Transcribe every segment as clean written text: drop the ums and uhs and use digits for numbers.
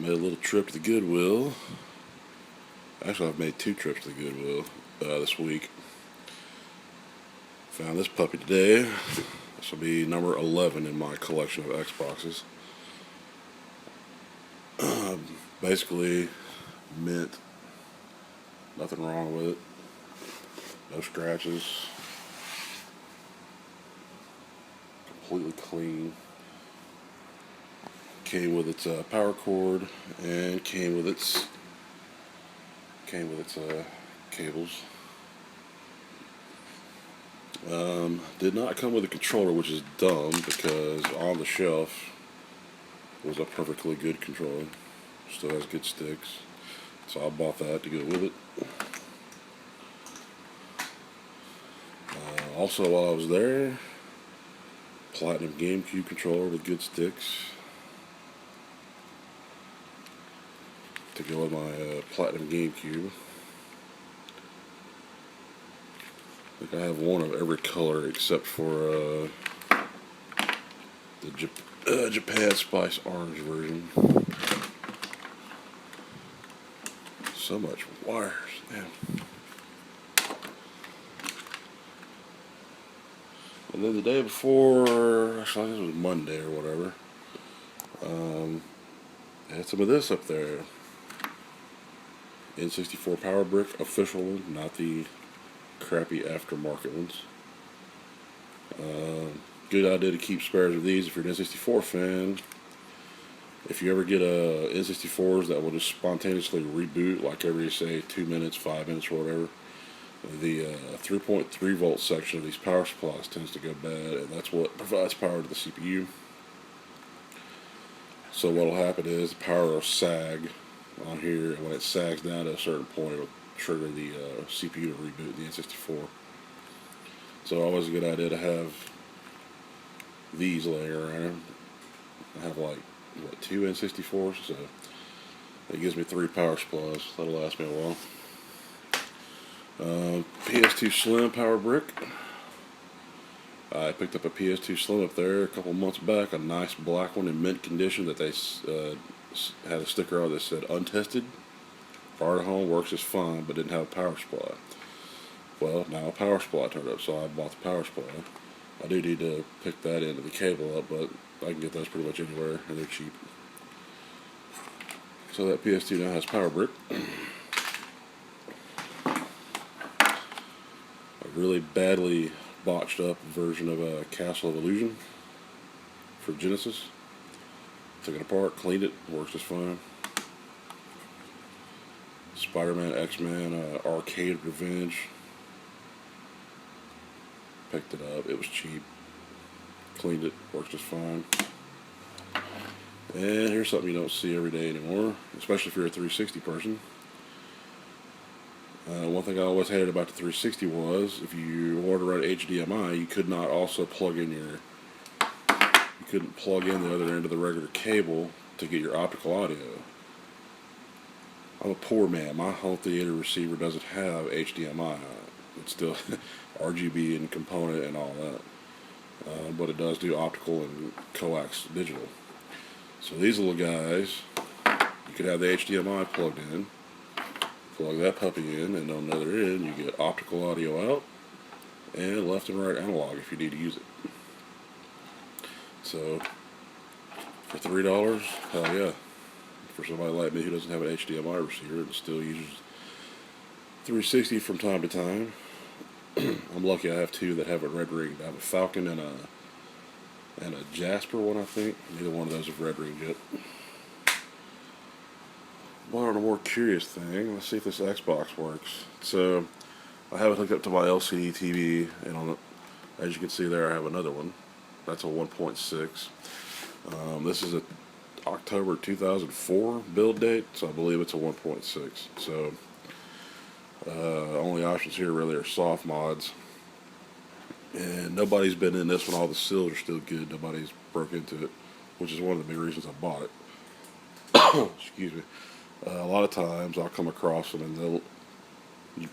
Made a little trip to the Goodwill. Actually, I've made 2 trips to the Goodwill this week. Found this puppy today. This will be number 11 in my collection of Xboxes. Basically, mint. Nothing wrong with it. No scratches. Completely clean. Came with its power cord and came with its cables. Did not come with a controller, which is dumb because on the shelf was a perfectly good controller. Still has good sticks, so I bought that to go with it. Also, while I was there, Platinum GameCube controller with good sticks to go with my Platinum GameCube. I think I have one of every color except for the Japan Spice Orange version. So much wires, man. And then the day before, actually I think it was Monday or whatever, I had some of this up there. N64 Power Brick, official one, not the crappy aftermarket ones. Good idea to keep spares of these if you're an N64 fan. If you ever get N64s that will just spontaneously reboot, like every, say, 2 minutes, 5 minutes, or whatever, the 3.3 volt section of these power supplies tends to go bad, and that's what provides power to the CPU. So what will happen is the power will sag on here, and when it sags down to a certain point, it'll trigger the CPU to reboot the N64. So always a good idea to have these laying around. I have like, 2 N64s, so it gives me 3 power supplies. That'll last me a while. PS2 Slim Power Brick. I picked up a PS2 Slim up there a couple months back, a nice black one in mint condition that they had a sticker on that said untested. Fire at home, works just fine, but didn't have a power supply. Well, now a power supply turned up, so I bought the power supply. I do need to pick that into the cable up, but I can get those pretty much anywhere, and they're cheap. So that PS2 now has Power Brick. A really badly botched up version of Castle of Illusion for Genesis. Took it apart, cleaned it, works just fine. Spider-Man, X-Men, Arcade Revenge. Picked it up, it was cheap. Cleaned it, works just fine. And here's something you don't see every day anymore, especially if you're a 360 person. One thing I always hated about the 360 was if you wanted to run HDMI, you could not also plug in you couldn't plug in the other end of the regular cable to get your optical audio. I'm a poor man. My home theater receiver doesn't have HDMI on it. It's still RGB and component and all that. But it does do optical and coax digital. So these little guys, you could have the HDMI plugged in, plug that puppy in, and on the other end you get optical audio out and left and right analog if you need to use it. So for $3, hell yeah. For somebody like me who doesn't have an HDMI receiver and still uses 360 from time to time, I'm lucky I have 2 that have a red ring. I have a Falcon and a Jasper one, I think. Neither one of those have red ring yet. But on a more curious thing, let's see if this Xbox works. So I have it hooked up to my LCD TV, and as you can see there, I have another one. That's a 1.6. This is a October 2004 build date, so I believe it's a 1.6. So only options here really are soft mods, and nobody's been in this one. All the seals are still good. Nobody's broke into it, which is one of the big reasons I bought it. Excuse me. A lot of times I'll come across them and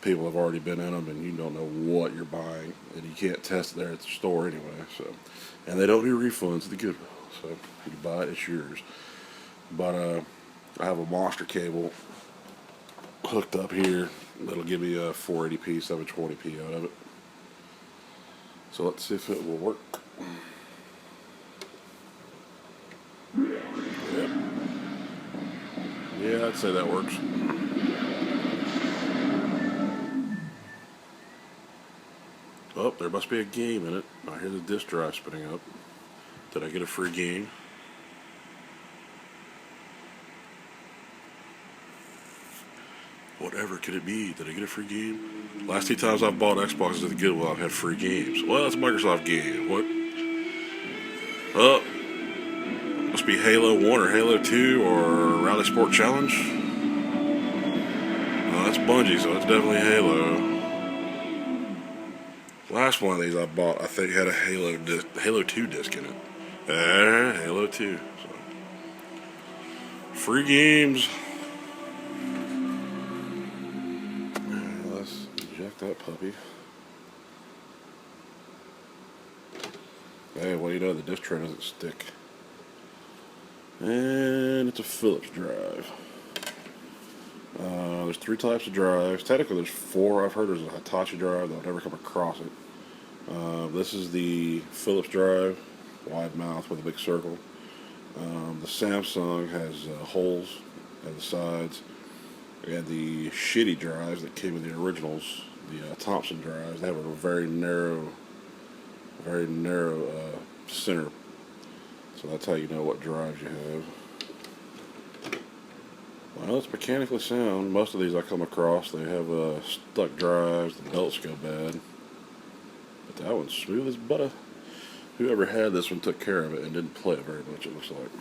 people have already been in them, and you don't know what you're buying, and you can't test it there at the store anyway. So, and they don't do refunds at the Goodwill, so you buy it, it's yours. But I have a monster cable hooked up here that'll give me a 480p, 720p out of it. So let's see if it will work. Yep. Yeah, I'd say that works. Oh, there must be a game in it. I hear the disk drive spinning up. Did I get a free game? Whatever could it be? Did I get a free game? Last 2 times I've bought Xboxes at the Goodwill, I've had free games. Well, it's a Microsoft game. What? Oh, must be Halo 1 or Halo 2 or Rally Sport Challenge. Oh, that's Bungie, so it's definitely Halo. Last one of these I bought, I think, had a Halo 2 disc in it. Halo 2. So. Free games. Let's eject that puppy. Hey, well, you know, the disc tray doesn't stick. And it's a Phillips drive. There's 3 types of drives. Technically, there's 4. I've heard there's a Hitachi drive, though I've never come across it. This is the Phillips drive, wide mouth with a big circle. The Samsung has holes at the sides. And the shitty drives that came with the originals, the Thompson drives, they have a very narrow center. So that's how you know what drives you have. Well, it's mechanically sound. Most of these I come across, they have stuck drives, the belts go bad. But that one's smooth as butter. Whoever had this one took care of it and didn't play it very much, it looks like.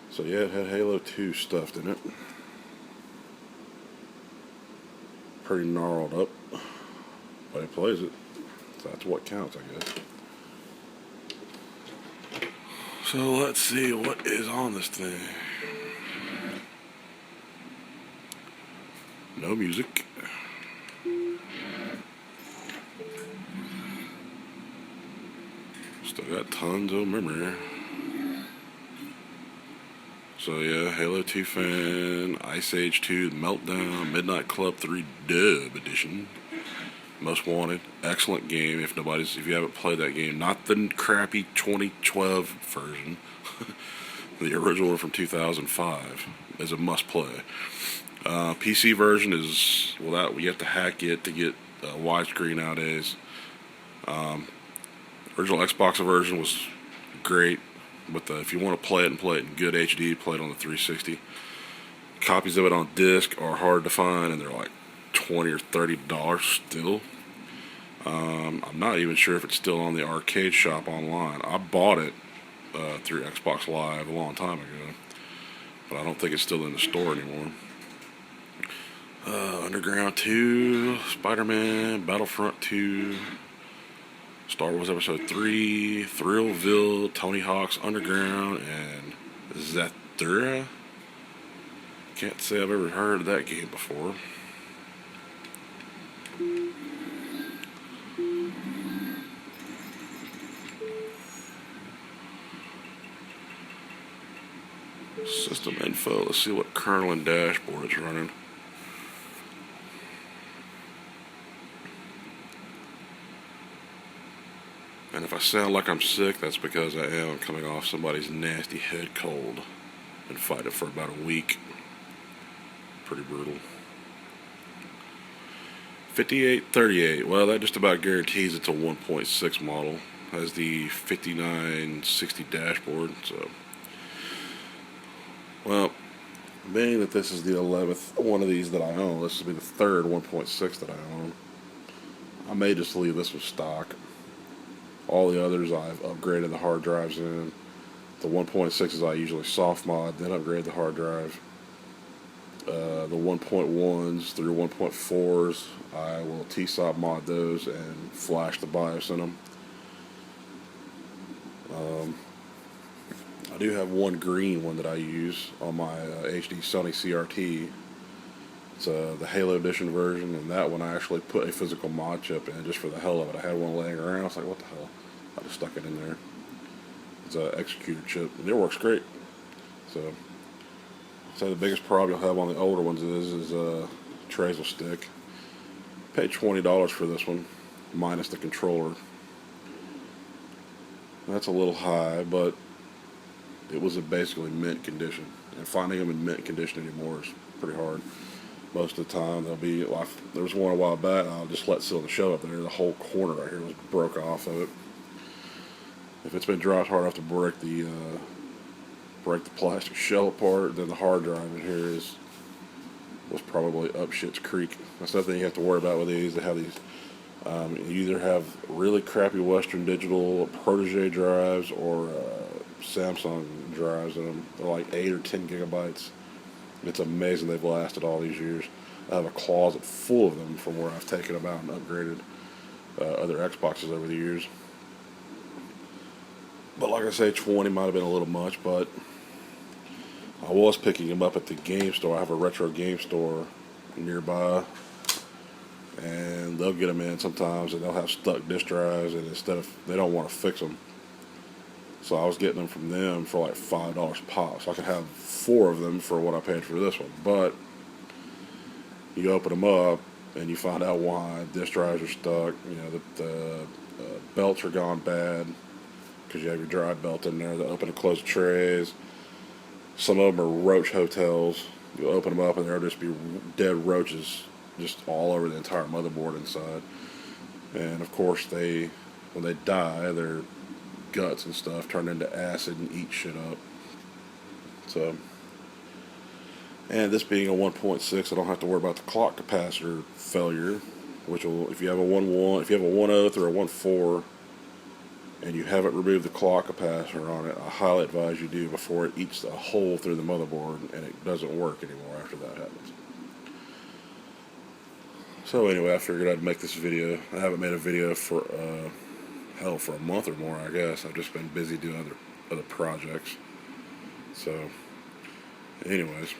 So yeah, it had Halo 2 stuffed in it. Pretty gnarled up, but it plays it. So that's what counts, I guess. So let's see what is on this thing. No music. Still got tons of memory. So yeah, Halo 2 fan, Ice Age 2, Meltdown, Midnight Club 3 Dub Edition. Most Wanted, excellent game if you haven't played that game. Not the crappy 2012 version. The original one from 2005 is a must play. PC version is, well, you have to hack it to get widescreen nowadays. Original Xbox version was great, but if you want to play it in good HD, play it on the 360. Copies of it on disc are hard to find, and they're like $20 or $30 still. I'm not even sure if it's still on the arcade shop online. I bought it through Xbox Live a long time ago, but I don't think it's still in the store anymore. Underground 2, Spider-Man, Battlefront 2, Star Wars Episode 3, Thrillville, Tony Hawk's Underground, and Zathura. Can't say I've ever heard of that game before. System info, let's see what kernel and dashboard it's running. And if I sound like I'm sick, that's because I am coming off somebody's nasty head cold. Been fighting for about a week. Pretty brutal. 5838, well, that just about guarantees it's a 1.6 model. Has the 5960 dashboard, so. Well, being that this is the 11th one of these that I own, this will be the third 1.6 that I own. I may just leave this with stock. All the others I've upgraded the hard drives in. The 1.6s I usually soft mod, then upgrade the hard drive. The 1.1s through 1.4s, I will TSOP mod those and flash the BIOS in them. I do have one green one that I use on my HD Sony CRT. It's the Halo Edition version, and that one I actually put a physical mod chip in just for the hell of it. I had one laying around. I was like, what the hell? I just stuck it in there. It's an executor chip, and it works great. So the biggest problem you'll have on the older ones is trays will stick. Paid $20 for this one, minus the controller. That's a little high, but it was in basically mint condition. And finding them in mint condition anymore is pretty hard. Most of the time, they'll be. Well, there was one a while back. I'll just let sit on the shelf up there. The whole corner right here was broke off of it. If it's been dropped hard enough to break the plastic shell apart, then the hard drive in here was probably up shit's creek. That's nothing you have to worry about with these. They have these. You either have really crappy Western Digital Protege drives or Samsung drives in them. They're like 8 or 10 gigabytes. It's amazing they've lasted all these years. I have a closet full of them from where I've taken them out and upgraded other Xboxes over the years. But like I say, 20 might have been a little much, but I was picking them up at the game store. I have a retro game store nearby, and they'll get them in sometimes, and they'll have stuck disk drives, and they don't want to fix them. So I was getting them from them for like $5 pop. So I could have 4 of them for what I paid for this one. But you open them up and you find out why disk drives are stuck. You know, the belts are gone bad because you have your drive belt in there. The open and close trays. Some of them are roach hotels. You open them up and there'll just be dead roaches just all over the entire motherboard inside. And of course, when they die, their guts and stuff turn into acid and eat shit up. So, and this being a 1.6, I don't have to worry about the clock capacitor failure, which will, if you have a 1.0 or a 1.4, and you haven't removed the clock capacitor on it, I highly advise you do before it eats a hole through the motherboard and it doesn't work anymore after that happens. So anyway, I figured I'd make this video. I haven't made a video for for a month or more, I guess. I've just been busy doing other projects. So, anyways.